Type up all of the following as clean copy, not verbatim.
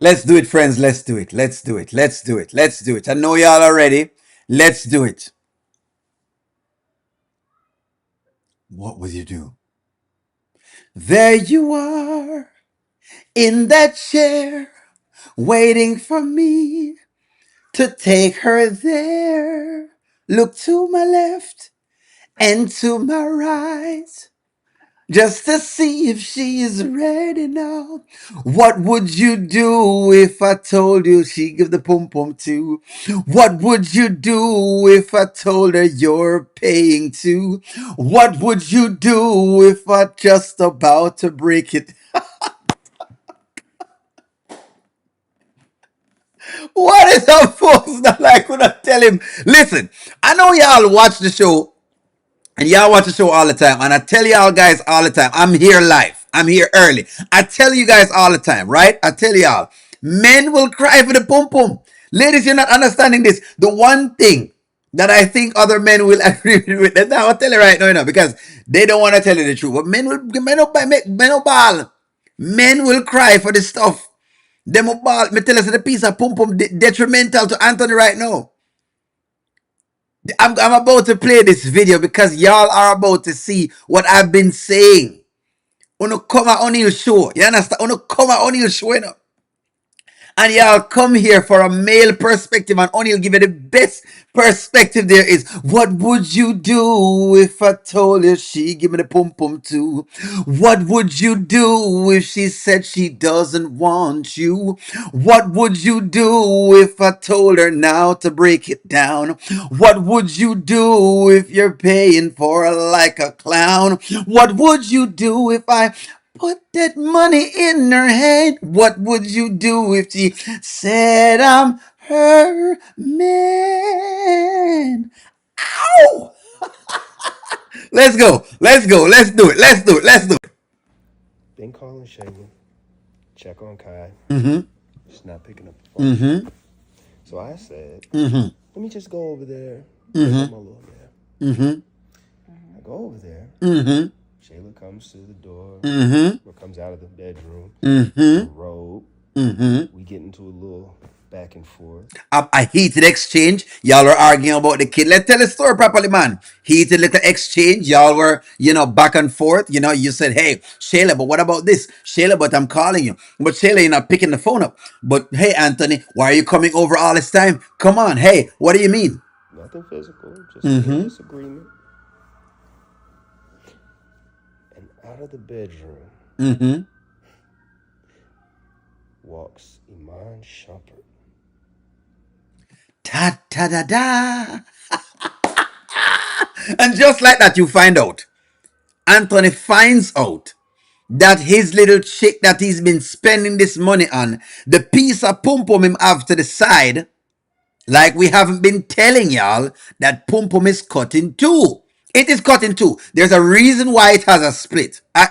Let's do it, friends. Let's do it. Let's do it. Let's do it. Let's do it. I know y'all are ready. Let's do it. What will you do? There you are in that chair, waiting for me to take her there. Look to my left and to my right, just to see if she is ready now. What would you do if I told you she give the pum pum too? What would you do if I told her you're paying too? What would you do if I just about to break it? What is up, folks? That I could not tell him. Listen, I know y'all watch the show and y'all watch the show all the time. And I tell y'all guys all the time, I'm here live. I'm here early. I tell you guys all the time, right? I tell y'all, men will cry for the pum pum. Ladies, you're not understanding this. The one thing that I think other men will agree with, that I'll tell you right now, because they don't want to tell you the truth. But men will ball. Men will cry for this stuff. Them will ball. Me tell us the piece of pum pum detrimental to Anthony right now. I'm about to play this video because y'all are about to see what I've been saying. Uno come on your show. You understand? Uno come on your show, you know? And y'all come here for a male perspective, and only will give you the best perspective there is. What would you do if I told you she give me the pum pum too? What would you do if she said she doesn't want you? What would you do if I told her now to break it down? What would you do if you're paying for her like a clown? What would you do if I put that money in her hand? What would you do if she said I'm her man? Ow! Let's go. Let's go. Let's do it. Let's do it. Let's do it. Been calling Shayla, check on Kai. Mm-hmm. She's not picking up the phone. Mm-hmm. So I said, Mm-hmm. let me just go over there, pick Mm-hmm. up my little man. Mm-hmm. I go over there. Mm-hmm. Shayla comes to the door, Mm-hmm. or comes out of the bedroom in a Mm-hmm. robe. Mm-hmm. We get into a little back and forth. A heated exchange. Y'all were arguing about the kid. Let's tell the story properly, man. Heated little exchange. Y'all were, back and forth. You said, hey, Shayla, but what about this? Shayla, but I'm calling you. But Shayla, you're not picking the phone up. But hey, Anthony, why are you coming over all this time? Come on. Hey, what do you mean? Nothing physical, just a little Mm-hmm. disagreement. And out of the bedroom Mm-hmm. walks Iman Shumpert. Ta ta da da. And just like that, you find out. Anthony finds out that his little chick that he's been spending this money on, the piece of pum pum him have to the side, like we haven't been telling y'all, that pum pum is cut in two. It is cut in two. There's a reason why it has a split. I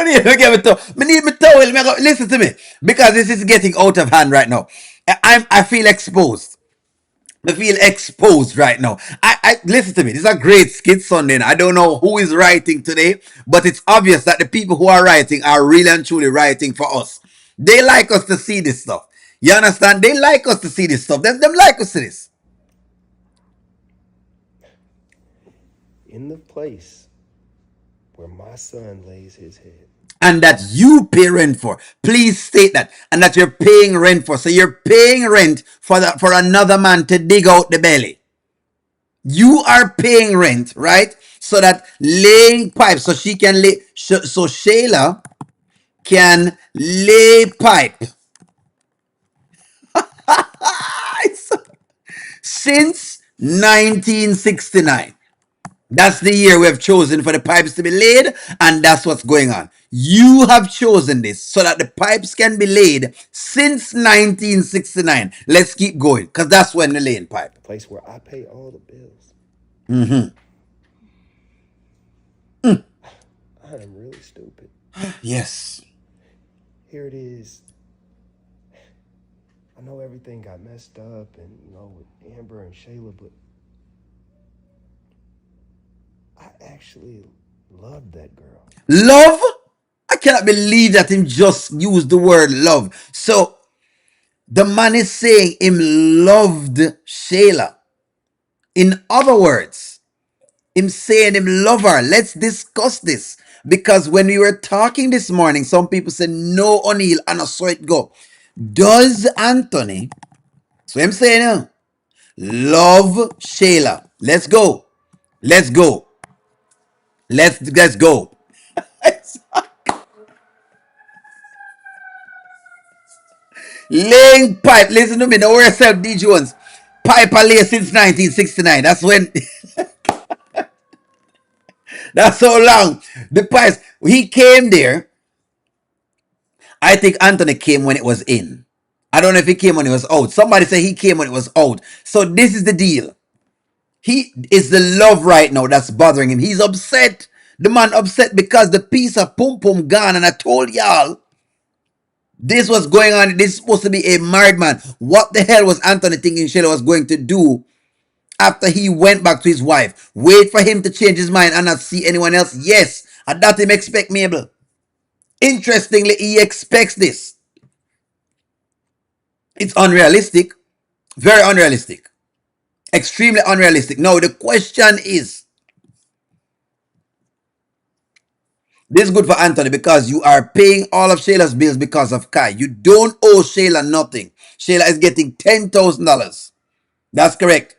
need to give it to me. Need me towel. Listen to me, because this is getting out of hand right now. I feel exposed. I feel exposed right now. I listen to me. This is a great skit Sunday. I don't know who is writing today, but it's obvious that the people who are writing are really and truly writing for us. They like us to see this stuff. You understand? They like us to see this stuff. Them like us to this. In the place where my son lays his head. And that you pay rent for. Please state that. And that you're paying rent for. So you're paying rent for another man to dig out the belly. You are paying rent, right? So that laying pipe, so she can lay, so Shayla can lay pipe since 1969. That's the year we have chosen for the pipes to be laid, and that's what's going on. You have chosen this so that the pipes can be laid since 1969. Let's keep going, because that's when the laying pipe. The place where I pay all the bills. Mm-hmm. I am really stupid. Yes. Here it is. I know everything got messed up and, with Amber and Shayla, but I actually loved that girl. Love? cannot believe that him just used the word love. So the man is saying him loved Shayla. In other words, him saying him love her. Let's discuss this. Because when we were talking this morning, some people said no O'Neill and I saw it go. Does Anthony, so I'm saying love Shayla? Let's go. Let's go. Let's go. Laying pipe. Listen to me. Don't worry yourself, D Jones. Pipe I lay since 1969. That's when. That's so long. The pipes. He came there. I think Anthony came when it was in. I don't know if he came when it was out. Somebody said he came when it was out. So this is the deal. He is the love right now that's bothering him. He's upset. The man upset because the piece of pum pum gone. And I told y'all this was going on. This is supposed to be a married man. What the hell was Anthony thinking Shayla was going to do after he went back to his wife? Wait for him to change his mind and not see anyone else? Yes. And that him expect Mabel. Interestingly, he expects this. It's unrealistic. Very unrealistic. Extremely unrealistic. Now, the question is, this is good for Anthony because you are paying all of Shayla's bills because of Kai. You don't owe Shayla nothing. Shayla is getting $10,000. That's correct.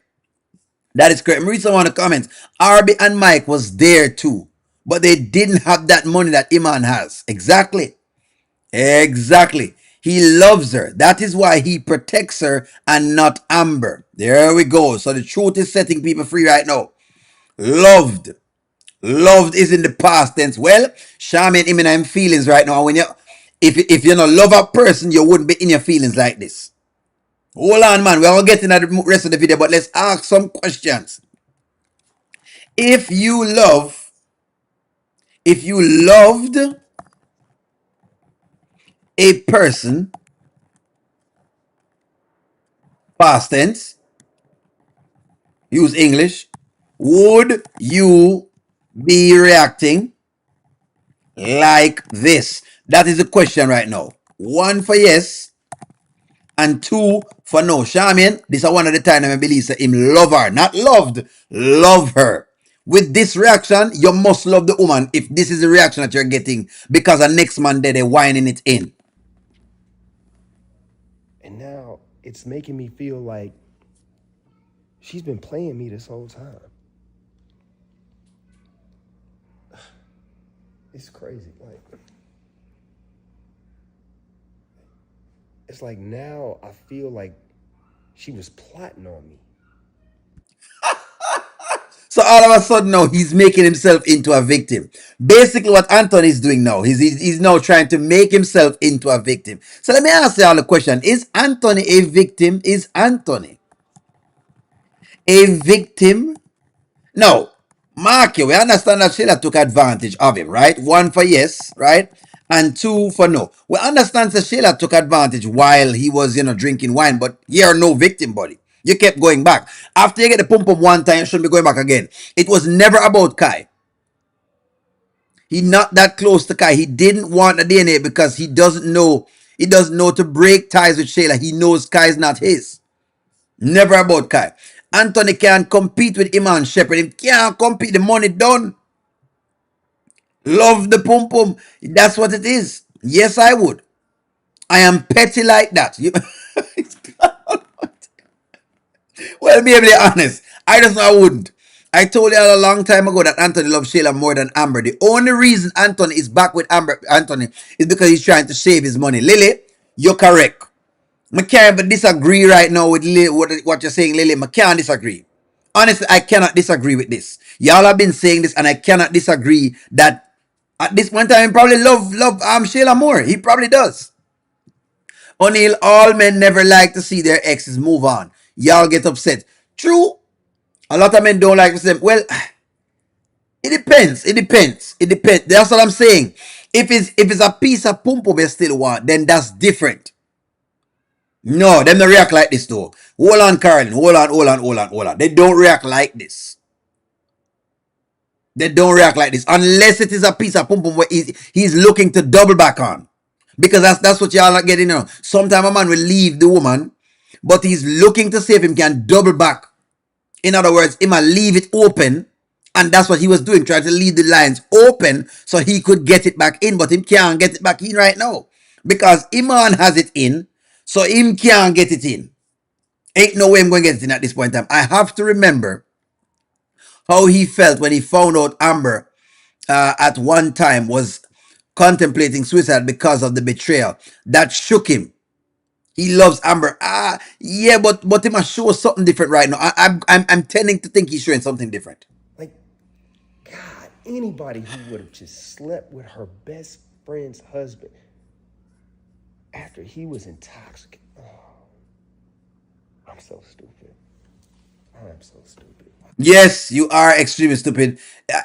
That is correct. Read some of the comments. Arby and Mike was there too. But they didn't have that money that Iman has. Exactly. Exactly. He loves her. That is why he protects her and not Amber. There we go. So the truth is setting people free right now. Loved. Loved is in the past tense. Well, Charmaine, him in feelings right now. When you, if you don't love a person, you wouldn't be in your feelings like this. Hold on, man. We're gonna get into the rest of the video, but let's ask some questions. If you love, if you loved a person, past tense, use English, would you be reacting like this? That is the question right now. 1 for yes and 2 for no. Charmaine, this is one of the time I believe say him love her, not loved, love her. With this reaction, you must love the woman if this is the reaction that you're getting because the next man there, they're whining it in. And now it's making me feel like she's been playing me this whole time. It's crazy. It's like now I feel like she was plotting on me. So all of a sudden now he's making himself into a victim. Basically what Anthony is doing now, he's now trying to make himself into a victim. So let me ask you all a question. Is Anthony a victim? Is Anthony a victim? No. Mark you, we understand that Shayla took advantage of him, right? 1 for yes, right? And 2 for no. We understand that Shayla took advantage while he was, drinking wine, but you're no victim, buddy. You kept going back. After you get the pump up one time, you shouldn't be going back again. It was never about Kai. He not that close to Kai. He didn't want the DNA because he doesn't know. He doesn't know to break ties with Shayla. He knows Kai is not his. Never about Kai. Anthony can't compete with Iman Shepherd. He can't compete. The money done. Love the pum pum. That's what it is. Yes, I would. I am petty like that. Well, be able to be honest. I just know I wouldn't. I told you a long time ago that Anthony loves Shayla more than Amber. The only reason Anthony is back with Amber Anthony is because he's trying to save his money. Lily, you're correct. I can't disagree right now with Lily, what you're saying, Lily. I can't disagree. Honestly, I cannot disagree with this. Y'all have been saying this, and I cannot disagree that at this one time he probably love Shayla more. He probably does. O'Neill, all men never like to see their exes move on. Y'all get upset. True. A lot of men don't like to see them. Well, it depends. It depends. It depends. That's what I'm saying. If it's a piece of pum pum you still want, then that's different. No, them don't react like this though. Hold on, Carolyn. Hold on. They don't react like this. They don't react like this unless it is a piece of pum pum where he's looking to double back on. Because that's what y'all are getting now. Sometimes a man will leave the woman, but he's looking to see if he can double back. In other words, he might leave it open, and that's what he was doing, trying to leave the lines open so he could get it back in, but him can't get it back in right now. Because Iman has it in, so him can't get it in. Ain't no way I'm going to get it in at this point in time. I have to remember how he felt when he found out Amber at one time was contemplating suicide because of the betrayal. That shook him. He loves Amber. Yeah, but he must show something different right now. I'm tending to think he's showing something different. Like, God, anybody who would have just slept with her best friend's husband after he was intoxicated. Oh, I'm so stupid. I'm so stupid. Yes, you are extremely stupid.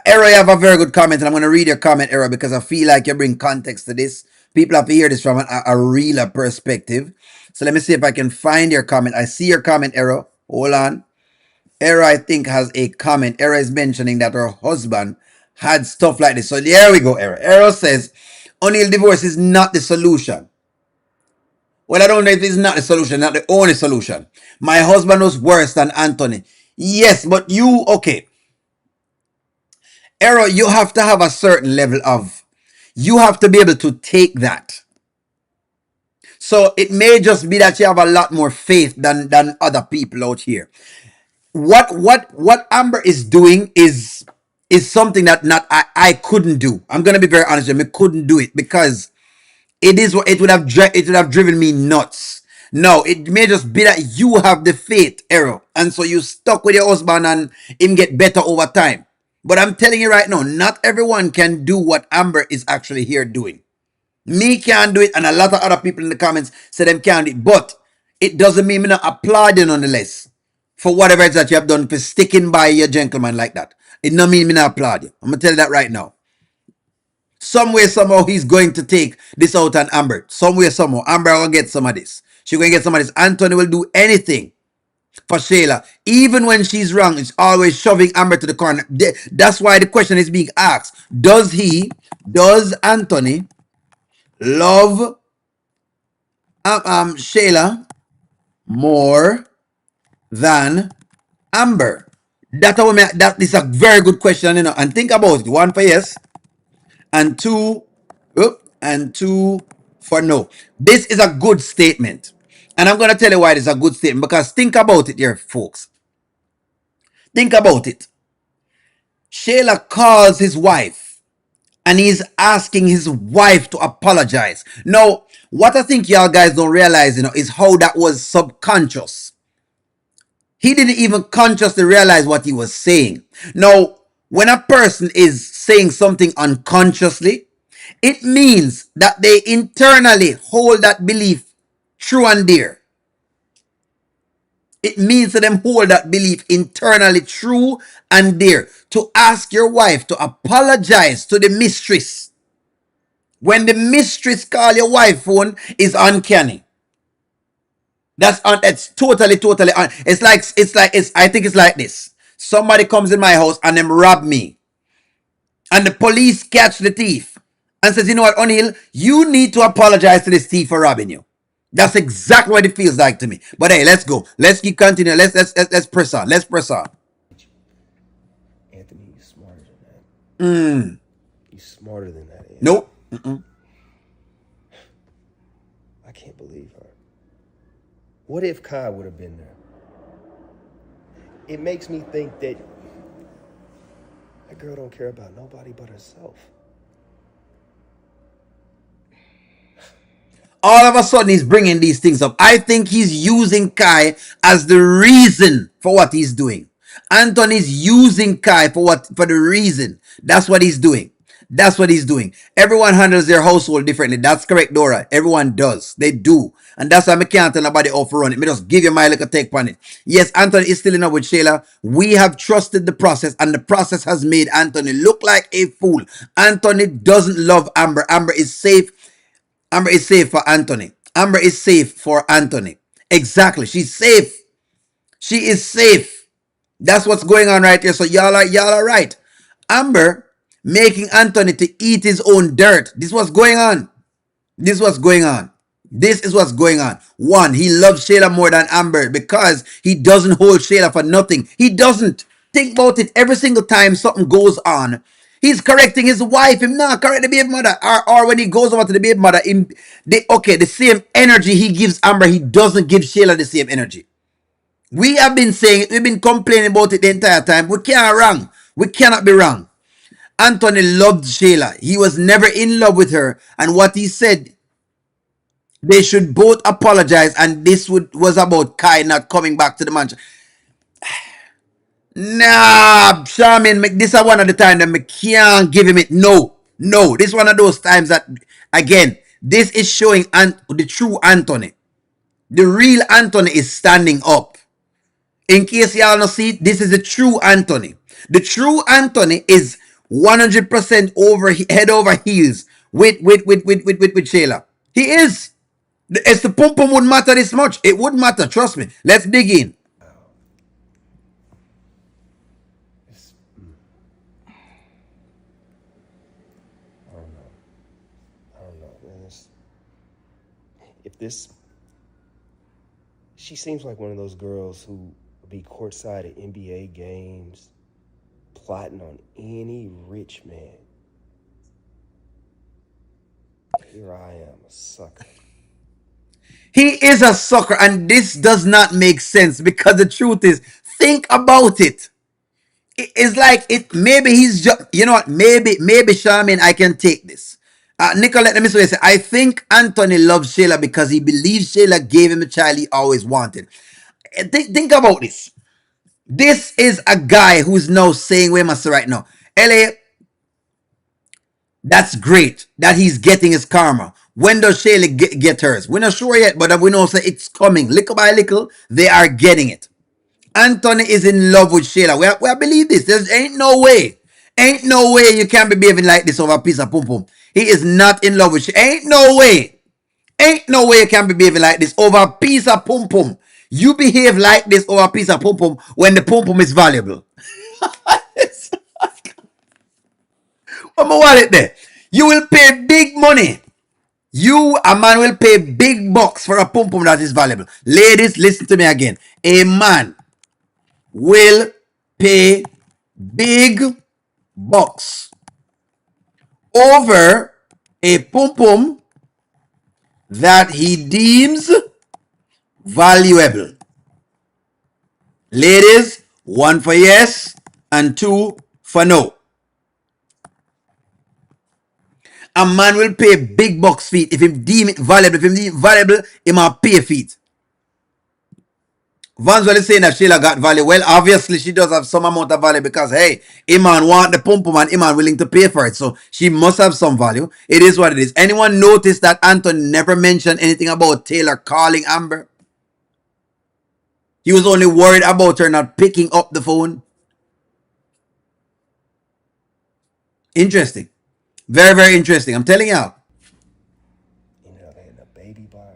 Era, you have a very good comment, and I'm going to read your comment, Era, because I feel like you bring context to this. People have to hear this from a realer perspective. So let me see if I can find your comment. I see your comment, Era. Hold on. Era, I think, has a comment. Era is mentioning that her husband had stuff like this. So there we go, Era. Era says, O'Neill divorce is not the solution. Well, I don't know if it's not the solution, not the only solution. My husband was worse than Anthony. Yes, but you, okay. Error, you have to have a certain level of, you have to be able to take that. So it may just be that you have a lot more faith than other people out here. What Amber is doing is something that not I couldn't do. I'm gonna be very honest with you, I couldn't do it because it is what it would have driven me nuts. No, it may just be that you have the faith, Errol, and so you stuck with your husband and him get better over time. But I'm telling you right now, not everyone can do what Amber is actually here doing. Me can't do it, and a lot of other people in the comments say them can't do it. But it doesn't mean me not applaud you nonetheless for whatever it is that you have done for sticking by your gentleman like that. It don't mean me not applaud you. I'm gonna tell you that right now. Some way, somehow, he's going to take this out on Amber. Some way, somehow, Amber will get some of this. She's going to get some of this. Anthony will do anything for Shayla. Even when she's wrong, it's always shoving Amber to the corner. That's why the question is being asked. Does Anthony love Shayla more than Amber? That is a very good question, you know. And think about it. One for yes, and two for no. This is a good statement. And I'm going to tell you why it is a good statement. Because think about it here, folks. Think about it. Shayla calls his wife and he's asking his wife to apologize. Now, what I think y'all guys don't realize, you know, is how that was subconscious. He didn't even consciously realize what he was saying. Now, when a person is saying something unconsciously, it means that they internally hold that belief true and dear. It means that them hold that belief internally true and dear. To ask your wife to apologize to the mistress when the mistress call your wife phone is uncanny. That's totally it's I think it's like this. Somebody comes in my house and them rob me. And the police catch the thief and says, you know what, O'Neill, you need to apologize to this thief for robbing you. That's exactly what it feels like to me. But hey, let's go. Let's keep continuing. Let's press on. Let's press on. Anthony, you're smarter than that. You're smarter than that, Anthony. Nope. I can't believe her. What if Kai would have been there? It makes me think that that girl don't care about nobody but herself. All of a sudden he's bringing these things up. I think he's using Kai as the reason for what he's doing. Anthony's using Kai for the reason. That's what he's doing. That's what he's doing. Everyone handles their household differently. That's correct, Dora. Everyone does. They do. And that's why I can't tell nobody off run it. Me just give you my little take on it. Yes, Anthony is still in love with Shayla. We have trusted the process, and the process has made Anthony look like a fool. Anthony doesn't love Amber. Amber is safe. Amber is safe for Anthony. Amber is safe for Anthony. Exactly. She's safe. She is safe. That's what's going on right here. So y'all are right. Amber making Anthony to eat his own dirt. This was going on. This was going on. This is what's going on. One, he loves Shayla more than Amber because he doesn't hold Shayla for nothing. He doesn't. Think about it every single time something goes on. He's correcting his wife. Him not correct the baby mother. Or when he goes over to the baby mother, the same energy he gives Amber, he doesn't give Shayla the same energy. We have been saying it. We've been complaining about it the entire time. We can't wrong. We cannot be wrong. Anthony loved Shayla. He was never in love with her. And what he said, they should both apologize, and this was about Kai not coming back to the mansion. Nah, Charmin, this is one of the times that I can't give him it. No, no. This is one of those times that, again, this is showing the true Anthony. The real Anthony is standing up. In case y'all don't see it, this is the true Anthony. The true Anthony is 100% over head over heels with Shayla. He is. It's the pum pum wouldn't matter this much. It wouldn't matter. Trust me. Let's dig in. It's, I don't know. I don't know. Man, if this, she seems like one of those girls who would be courtside at NBA games, plotting on any rich man. Here I am, a sucker. He is a sucker, and this does not make sense because the truth is, think about it. It's like it. Maybe he's just, you know what? Maybe Charmin, I can take this. Nicolette, let me say, I think Anthony loves Shayla because he believes Shayla gave him the child he always wanted. Think about this. This is a guy who's now saying, where must I right now? LA, that's great that he's getting his karma. When does Shayla get hers? We're not sure yet, but we know say it's coming. Little by little, they are getting it. Anthony is in love with Shayla. We believe this. There ain't no way. Ain't no way you can be behaving like this over a piece of pum pum. He is not in love with Shayla. Ain't no way. Ain't no way you can be behaving like this over a piece of pum pum. You behave like this over a piece of pum pum when the pum pum is valuable. What my wallet there? You will pay big money. You, a man, will pay big bucks for a pum pum that is valuable. Ladies, listen to me again. A man will pay big bucks over a pum pum that he deems valuable. Ladies, one for yes and two for no. A man will pay big bucks for it if he deem it valuable. If he deem it valuable, he might pay for it. Vanswell is saying that Shayla got value. Well, obviously she does have some amount of value because, hey, Iman want the pum pum and Iman willing to pay for it. So she must have some value. It is what it is. Anyone notice that Anton never mentioned anything about Taylor calling Amber? He was only worried about her not picking up the phone. Interesting. Very, very interesting. I'm telling you. You know, they had a baby by her.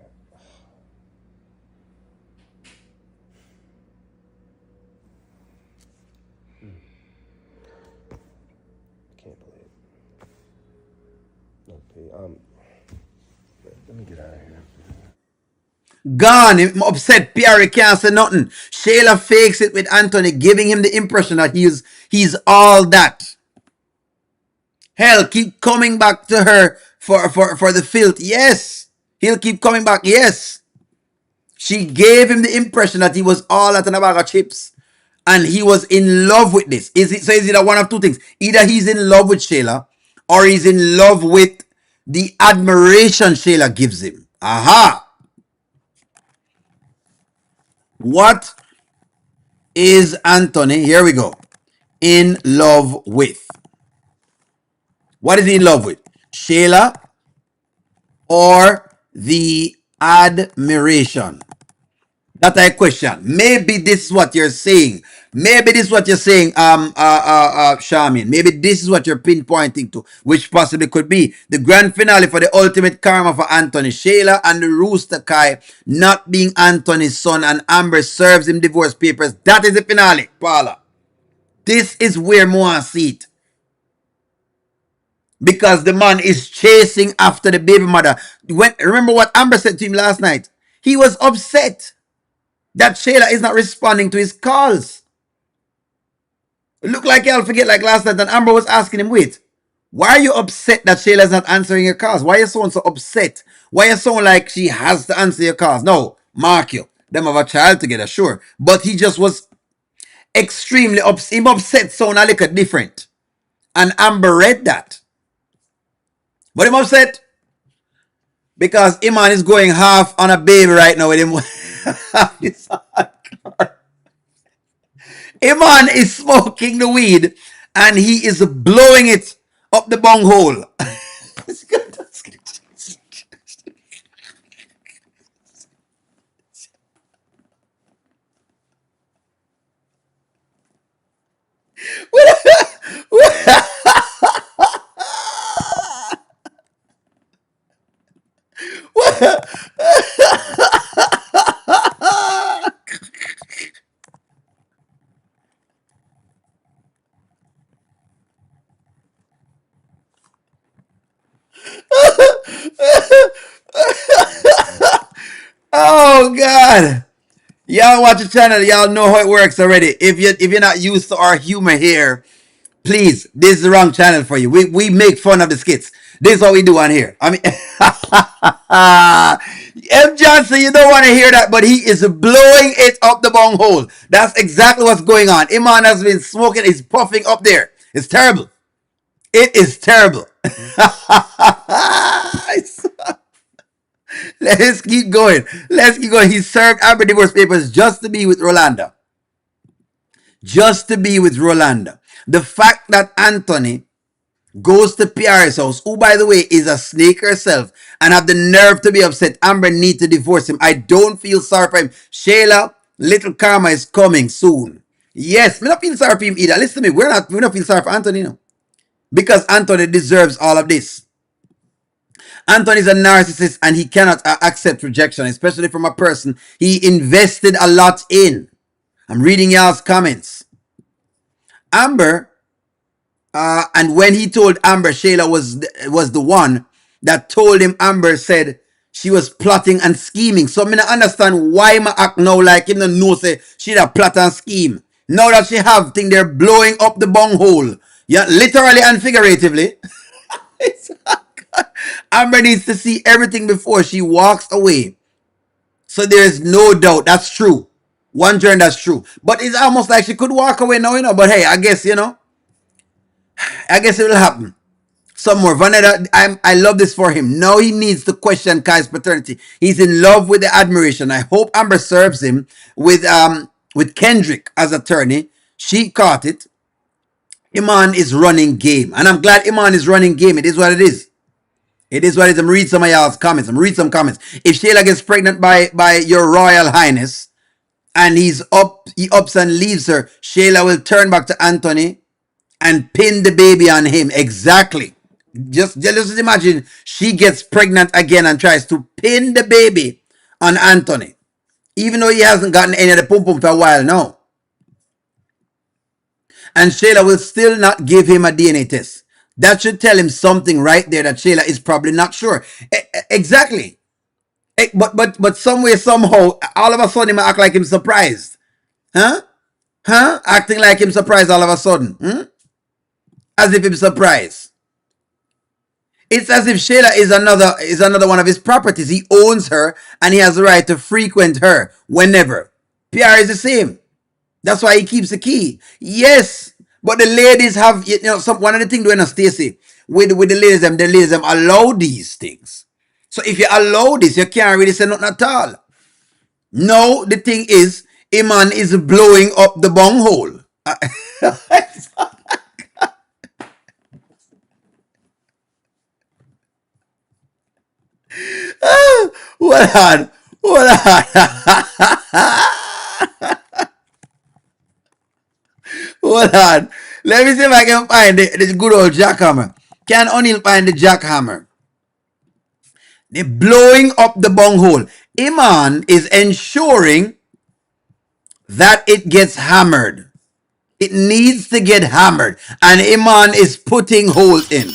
I can't believe it. Okay, let me get out of here. Gone. I'm upset. Piarry can't say nothing. Shayla fakes it with Anthony, giving him the impression that he's all that. Hell, keep coming back to her for the filth. Yes. He'll keep coming back. Yes. She gave him the impression that he was all that in a bag of chips. And he was in love with this. Is it that one of two things? Either he's in love with Shayla or he's in love with the admiration Shayla gives him. Aha. What is Anthony, here we go, in love with? What is he in love with? Shayla or the admiration? That's a question. Maybe this is what you're saying. Maybe this is what you're saying, Charmin. Maybe this is what you're pinpointing to, which possibly could be the grand finale for the ultimate karma for Anthony. Shayla and the Rooster Kai not being Anthony's son, and Amber serves him divorce papers. That is the finale, Paula. This is where Moa see it. because the man is chasing after the baby mother. Remember what Amber said to him last night? He was upset that Shayla is not responding to his calls. Look like y'all forget like last night, and Amber was asking him, wait, why are you upset that Shayla is not answering your calls? Why are you so upset? Why are you so like she has to answer your calls? No, mark you. Them have a child together, sure. But he just was extremely upset. Him upset sound a little different. And Amber read that. But him upset because Iman is going half on a baby right now with him. Iman is smoking the weed and he is blowing it up the bung hole. Oh God. Y'all watch the channel, y'all know how it works already. If you're not used to our humor here, please, this is the wrong channel for you. We make fun of the skits. This is what we do on here. I mean, M. Johnson, you don't want to hear that, but he is blowing it up the bung hole. That's exactly what's going on. Iman has been smoking, he's puffing up there. It's terrible. It is terrible. Let's keep going. Let's keep going. He served Amber divorce papers just to be with Rolanda. Just to be with Rolanda. The fact that Anthony goes to Piarry's house, who by the way is a snake herself, and have the nerve to be upset Amber need to divorce him. I don't feel sorry for him. Shayla, little karma is coming soon. Yes, we not feel sorry for him either. Listen to me, we're not feel sorry for Anthony now. Because Anthony deserves all of this. Anthony is a narcissist and he cannot accept rejection, especially from a person he invested a lot in. I'm reading y'all's comments. Amber, and when he told Amber Shayla was the one that told him, Amber said she was plotting and scheming. So I don't understand why I act now like him don't know say she a plot and scheme. Now that she have thing they're blowing up the bung hole. Yeah, literally and figuratively. Amber needs to see everything before she walks away. So there's no doubt. That's true. One turn, that's true. But it's almost like she could walk away now, But hey, I guess, I guess it will happen. Some more. Vanessa, I love this for him. Now he needs to question Kai's paternity. He's in love with the admiration. I hope Amber serves him with Kendrick as attorney. She caught it. Iman is running game. And I'm glad Iman is running game. It is what it is. It is what it is. I'm reading some of y'all's comments. I'm reading some comments. If Shayla gets pregnant by your Royal Highness and he ups and leaves her, Shayla will turn back to Anthony and pin the baby on him. Exactly. Just imagine she gets pregnant again and tries to pin the baby on Anthony. Even though he hasn't gotten any of the pum pum for a while now. And Shayla will still not give him a DNA test. That should tell him something right there that Shayla is probably not sure. Exactly. But some way, somehow, all of a sudden, he act like him surprised. Huh? Acting like him surprised all of a sudden. As if him surprised. It's as if Shayla is another one of his properties. He owns her and he has the right to frequent her whenever. Piarry is the same. That's why he keeps the key. Yes, but the ladies have, one of the things doing, Stacey, with the ladies them allow these things. So if you allow this, you can't really say nothing at all. No, the thing is, Iman is blowing up the bung hole. Hold on. Hold on. Let me see if I can find the good old jackhammer. Can O'Neal find the jackhammer? They're blowing up the bunghole. Iman is ensuring that it gets hammered. It needs to get hammered. And Iman is putting holes in.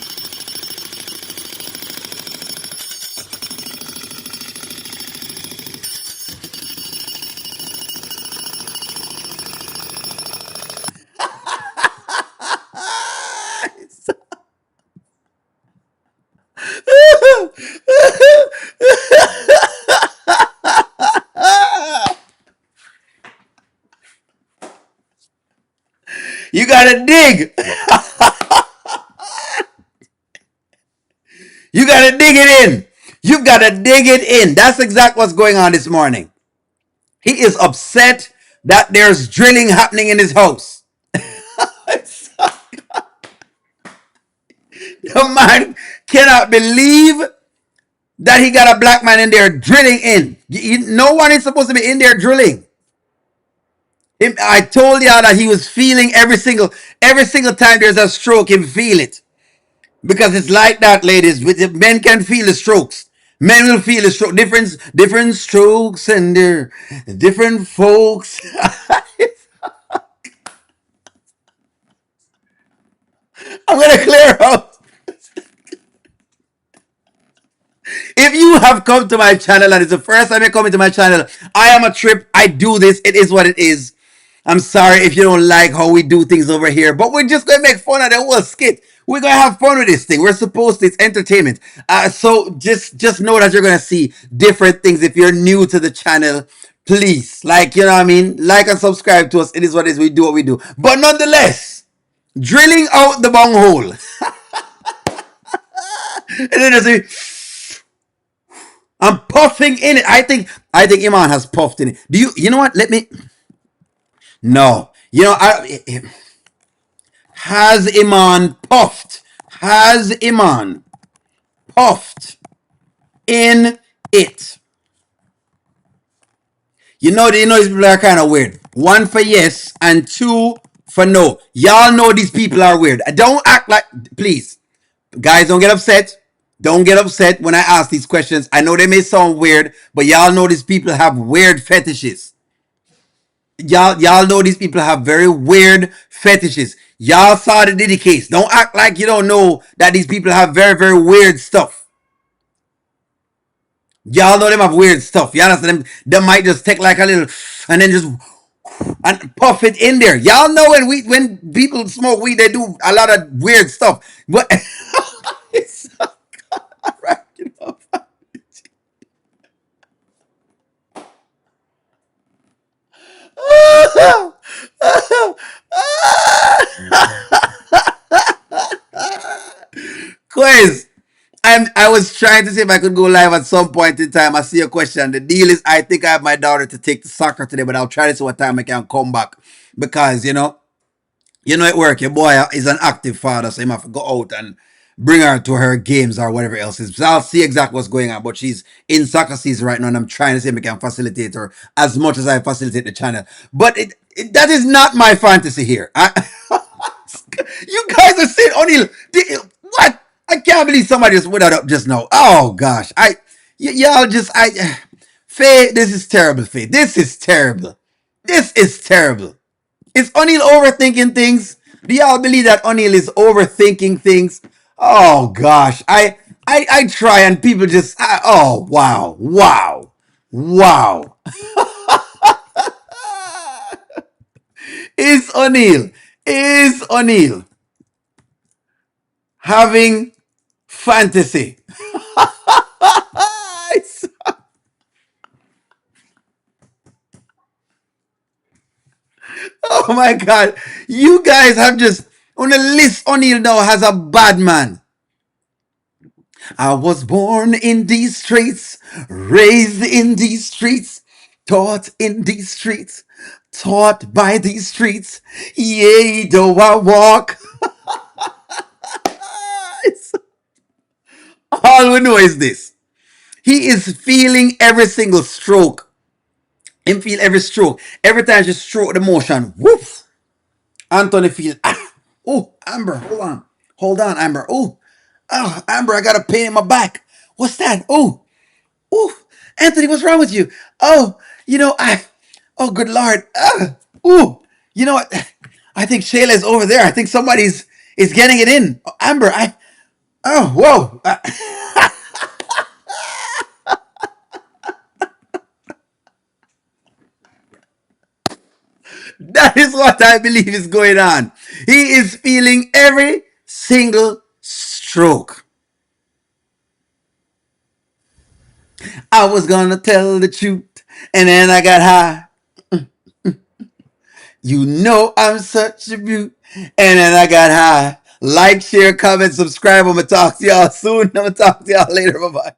gotta dig. You gotta dig it in. You gotta dig it in. That's exactly what's going on this morning. He is upset that there's drilling happening in his house. The man cannot believe that he got a black man in there drilling in. No one is supposed to be in there drilling. I told y'all that he was feeling every single time there's a stroke, him feel it. Because it's like that, ladies. Men can feel the strokes. Men will feel the stroke. Different strokes and they're different folks. I'm gonna clear out. If you have come to my channel and it's the first time you're coming to my channel, I am a trip. I do this. It is what it is. I'm sorry if you don't like how we do things over here, but we're just gonna make fun of the whole skit. We're gonna have fun with this thing. We're supposed to. It's entertainment. So just know that you're gonna see different things. If you're new to the channel, please, like, you know what I mean, like and subscribe to us. It is what it is. We do what we do. But nonetheless, drilling out the bung hole, and then I'm puffing in it. I think Iman has puffed in it. You know what? Let me. No. Has Iman puffed? Has Iman puffed in it? You know these people are kind of weird. One for yes and two for no. Y'all know these people are weird. Don't act like, please, guys, don't get upset. Don't get upset when I ask these questions. I know they may sound weird, but y'all know these people have weird fetishes. Y'all know these people have very weird fetishes. Y'all saw the Diddy case. Don't act like you don't know that these people have very, very weird stuff. Y'all know them have weird stuff. You understand? Them might just take like a little and then just and puff it in there. Y'all know when people smoke weed, they do a lot of weird stuff. But it's cracking up. Quiz. I was trying to see if I could go live at some point in time. I see a question. The deal is, I think I have my daughter to take the soccer today, but I'll try to see what time I can come back because at work, your boy is an active father, so he have to go out and bring her to her games or whatever else is. So I'll see exactly what's going on. But she's in soccer season right now, and I'm trying to see if I can facilitate her as much as I facilitate the channel. But that is not my fantasy here. You guys are saying, O'Neill, what? I can't believe somebody just put that up just now. Oh gosh, y'all just Faye, this is terrible, Faye. This is terrible. This is terrible. Is O'Neill overthinking things? Do y'all believe that O'Neill is overthinking things? Oh gosh, I try and people just oh wow, wow, wow. Is O'Neill having fantasy? Oh my god, you guys have just on the list. O'Neill now has a bad man. I was born in these streets, raised in these streets, taught in these streets, taught by these streets. Yea, though I walk. All we know is this. He is feeling every single stroke. Him feel every stroke. Every time you stroke the motion, woof. Anthony feel, oh, Amber, hold on. Hold on, Amber. Oh, Amber, I got a pain in my back. What's that? Oh, Anthony, what's wrong with you? Oh, oh, good Lord. You know what? I think Shayla is over there. I think somebody's is getting it in. Oh, Amber, whoa. That is what I believe is going on. He is feeling every single stroke. I was gonna tell the truth, and then I got high. You know I'm such a beaut. And then I got high. Like, share, comment, subscribe. I'm going to talk to y'all soon. I'm going to talk to y'all later. Bye-bye.